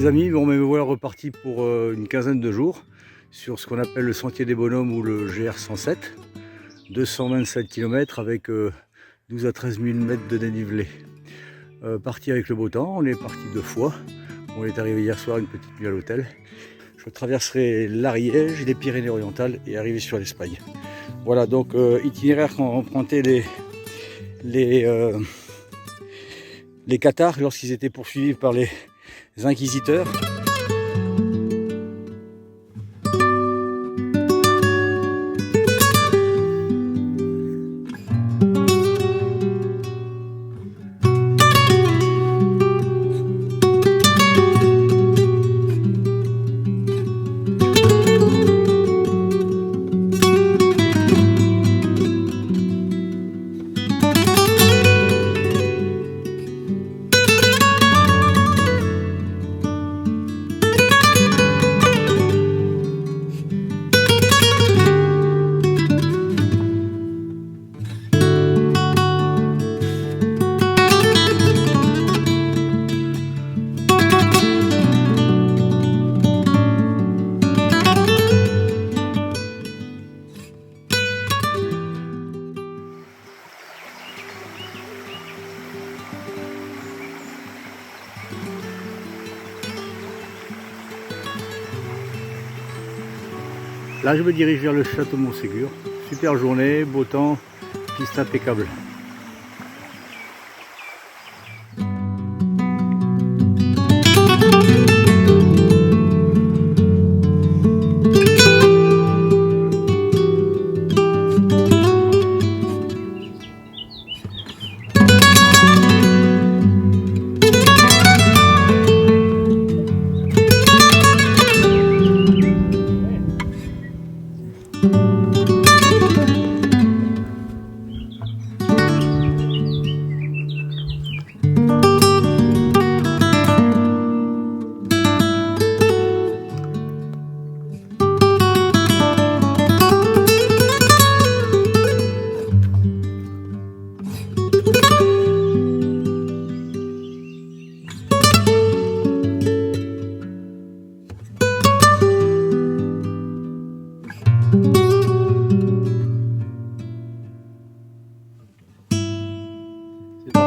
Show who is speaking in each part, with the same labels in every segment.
Speaker 1: les amis, bon, me voilà reparti pour une quinzaine de jours sur ce qu'on appelle le Sentier des Bonhommes ou le GR 107. 227 km avec 12 à 13 000 mètres de dénivelé. Parti avec le beau temps, on est parti 2 fois. On est arrivé hier soir une petite nuit à l'hôtel. Je traverserai l'Ariège, les Pyrénées-Orientales et arriver sur l'Espagne. Voilà donc itinéraire qu'ont emprunté les cathares lorsqu'ils étaient poursuivis par les inquisiteurs. Là, je me dirige vers le château Montségur. Super journée, beau temps, piste impeccable.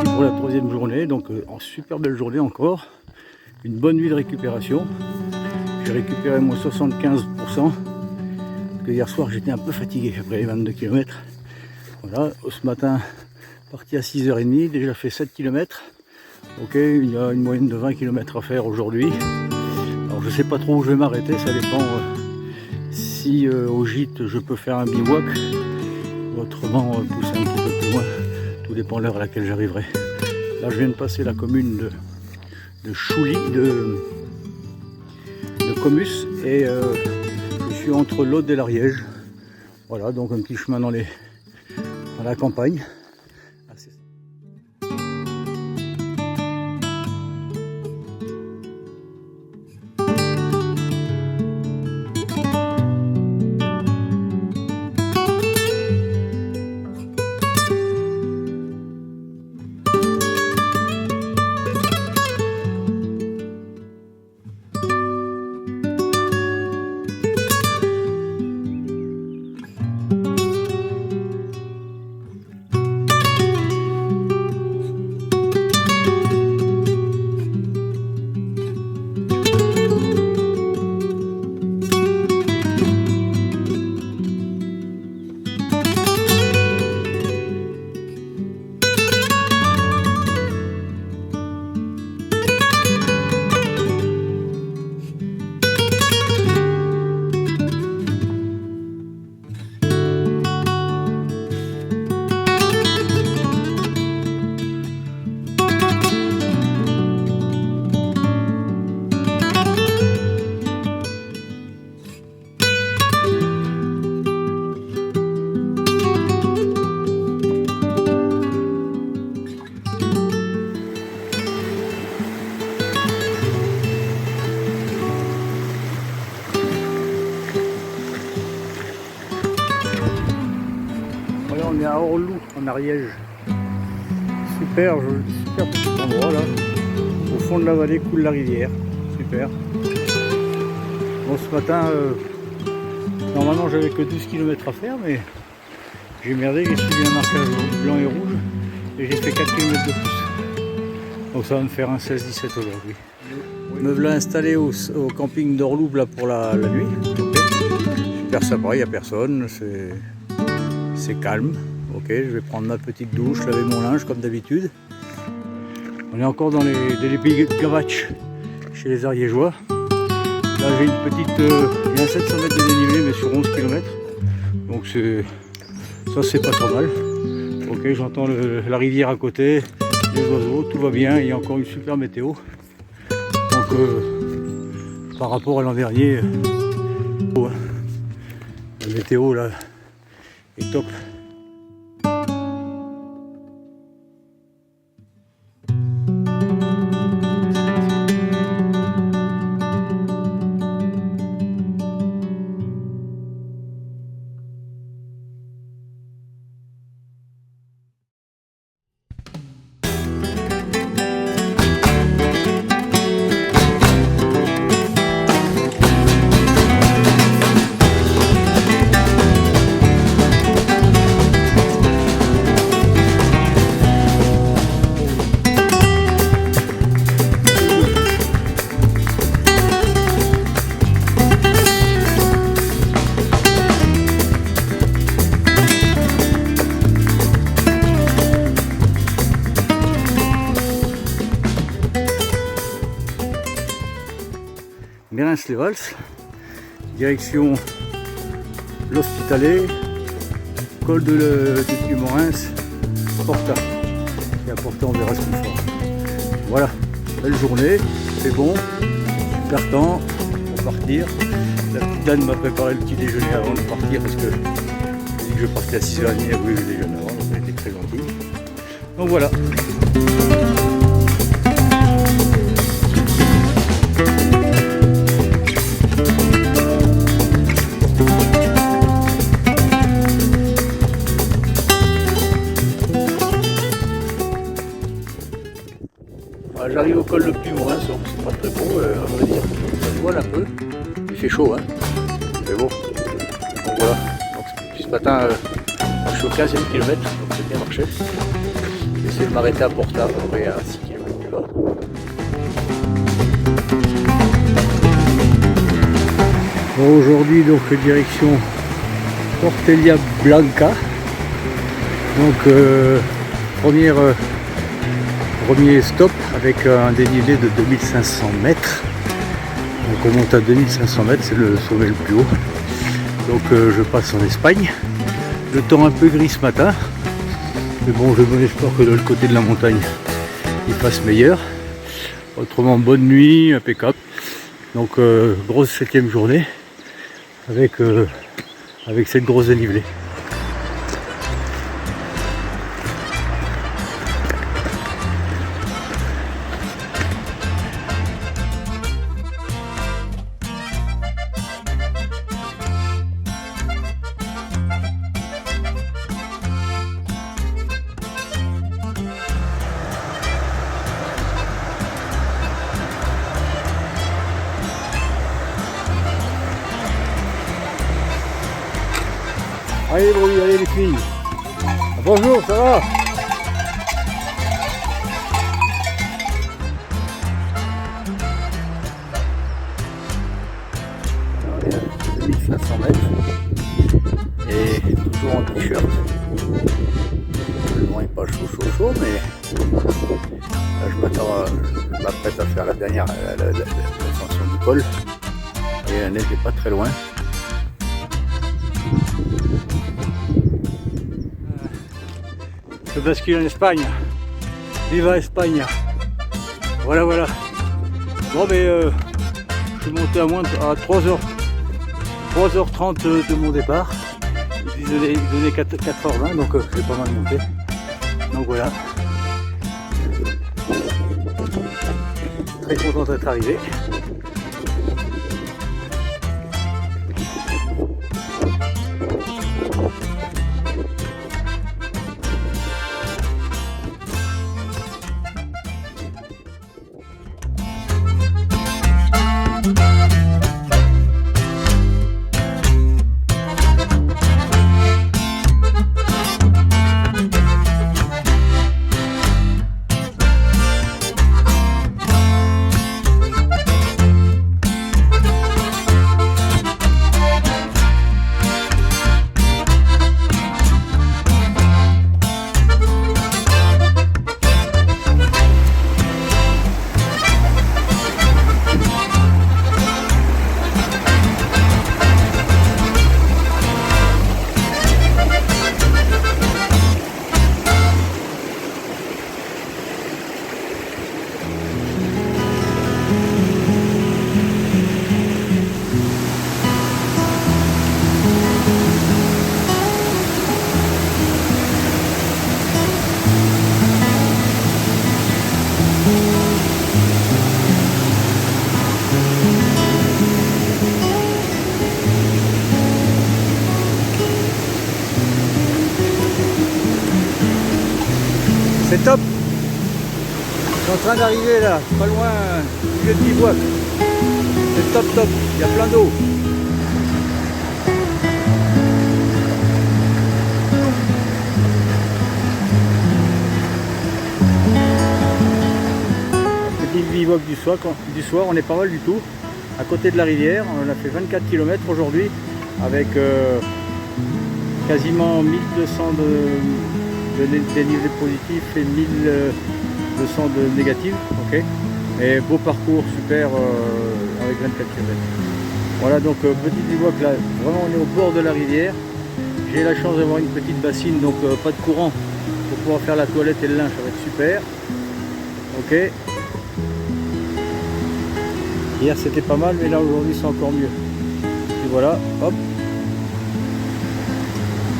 Speaker 1: Pour la 3e journée, donc en super belle journée encore, une bonne nuit de récupération. J'ai récupéré moins 75%, parce que hier soir j'étais un peu fatigué après les 22 km. Voilà, ce matin parti à 6h30, déjà fait 7 km. Ok, il y a une moyenne de 20 km à faire aujourd'hui. Alors je sais pas trop où je vais m'arrêter, ça dépend si au gîte je peux faire un bivouac, autrement pousser un petit peu plus loin. Tout dépend de l'heure à laquelle j'arriverai. Là, je viens de passer la commune de Chouli, de Comus, et je suis entre l'Aude et l'Ariège. Voilà, donc un petit chemin dans la campagne. on est à Orlou en Ariège. Super petit endroit là. Au fond de la vallée coule la rivière. super. Bon, ce matin, normalement j'avais que 12 km à faire, mais j'ai merdé, j'ai suivi un marquage blanc et rouge et j'ai fait 4 km de plus. Donc ça va me faire un 16-17 aujourd'hui. Me voilà installé au camping d'Orlouble là pour la nuit. Super sympa, il n'y a personne, c'est calme. Ok, je vais prendre ma petite douche, laver mon linge comme d'habitude. On est encore dans les pays de Gavatch, chez les Ariégeois. Là j'ai une petite, il y a 700 mètres de dénivelé mais sur 11 km. Donc ça c'est pas trop mal. Ok, j'entends la rivière à côté, les oiseaux, tout va bien, il y a encore une super météo. Donc par rapport à l'an dernier, la météo là est top. Mérins-les-Vals, direction l'Hospitalet, col de Puy-Morins, Porta. Et à Porta on verra ce qu'on fera. Voilà, belle journée, c'est bon, super temps pour partir. La petite dame m'a préparé le petit déjeuner avant de partir parce que j'ai dit que je partais à 6h30, elle voulait le déjeuner avant, donc elle était très gentille. Donc voilà. J'arrive au col de Puy-Morins, c'est pas très beau, on va dire. Ça se voile un peu. Il fait chaud, hein. C'est beau. Donc voilà. Donc, ce matin, je suis au 15e kilomètre, donc c'est bien marché. J'essaie de m'arrêter à Porta, à peu près à 6 km plus bas. Bon, aujourd'hui, donc direction Portella Blanca. Donc, premier stop avec un dénivelé de 2500 mètres. Donc on monte à 2500 mètres, c'est le sommet le plus haut. Donc je passe en Espagne. Le temps un peu gris ce matin. Mais bon, j'ai bon espoir que de l'autre côté de la montagne, il fasse meilleur. Autrement, bonne nuit, impeccable. Donc grosse 7e journée avec cette grosse dénivelée. Allez Brody, allez les filles. Bonjour, ça va? On est à 2500 mètres et toujours en t-shirt. Le vent n'est pas chaud, mais là, je m'apprête à faire la dernière ascension du col et la neige n'est pas très loin. Je bascule en Espagne. Viva Espagne. Voilà. Bon mais je suis monté à 3h30 de mon départ. Il donnait 4h20, donc j'ai pas mal monté. Donc voilà. Très content d'être arrivé. suis en train d'arriver là, pas loin du lieu de bivouac. C'est top top, il y a plein d'eau. Petit bivouac du soir, on est pas mal du tout. À côté de la rivière, on a fait 24 km aujourd'hui avec quasiment 1200 de dénivelé positif et 1200 de négatif. Okay. Et beau parcours, super avec 24 km. Voilà donc petit bivouac là, vraiment on est au bord de la rivière. J'ai la chance d'avoir une petite bassine, donc pas de courant pour pouvoir faire la toilette et le linge, ça va être super. Ok. Hier c'était pas mal, mais là aujourd'hui c'est encore mieux. Et voilà, hop.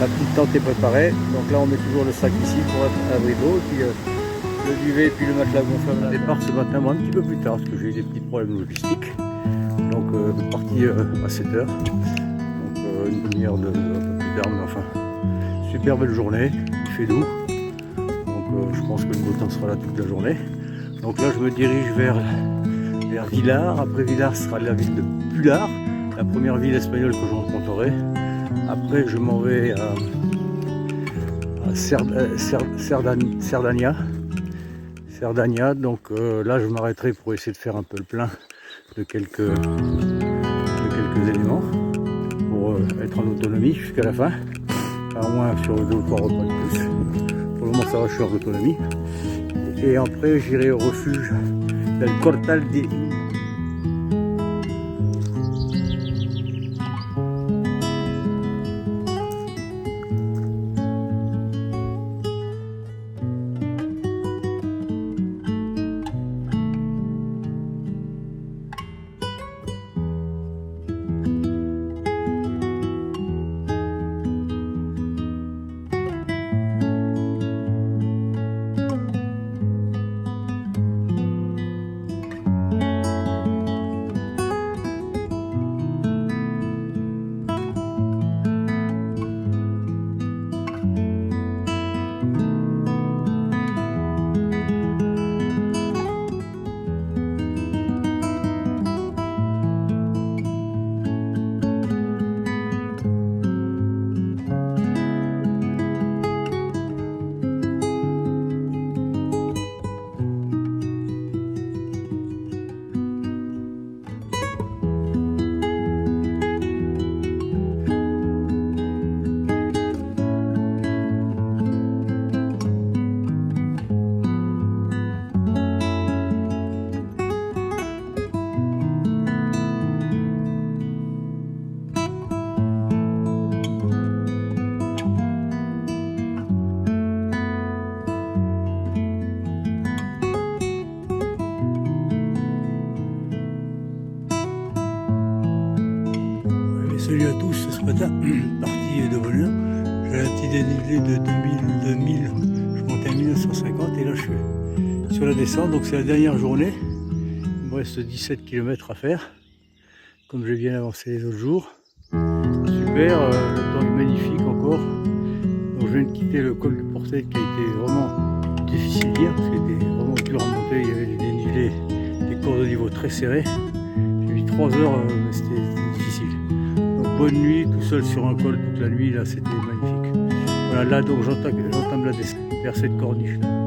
Speaker 1: La petite tente est préparée. Donc là on met toujours le sac ici pour être à l'abri d'eau. Puis le duvet et puis le matelas gonflable. Je départ ce matin un petit peu plus tard parce que j'ai eu des petits problèmes logistiques. Donc parti à 7h. Donc une demi-heure de un peu plus tard, mais enfin super belle journée, il fait doux. Donc je pense que le beau temps sera là toute la journée. Donc là je me dirige vers Villars. Après Villars sera la ville de Pullar, la première ville espagnole que je rencontrerai. Après je m'en vais à Cerdanya. Donc là je m'arrêterai pour essayer de faire un peu le plein de quelques éléments pour être en autonomie jusqu'à la fin, au moins sur 2 ou 3 repas de plus. Pour le moment ça va, je suis en autonomie. Et après j'irai au refuge del Cortal de Salut à tous, ce matin, parti de bonne heure. J'ai un petit dénivelé de 2000, je montais à 1950 et là je suis sur la descente, donc c'est la dernière journée. Il me reste 17 km à faire, comme j'ai bien avancé les autres jours. Super, le temps est magnifique encore. Donc je viens de quitter le col du Portet qui a été vraiment difficile hier, parce qu'il était vraiment dur à monter, il y avait des dénivelés, des cordes de niveau très serrées. J'ai mis 3 heures, mais c'était difficile. Bonne nuit, tout seul sur un col toute la nuit, là c'était magnifique. Voilà, là donc j'entame la descente vers cette corniche là.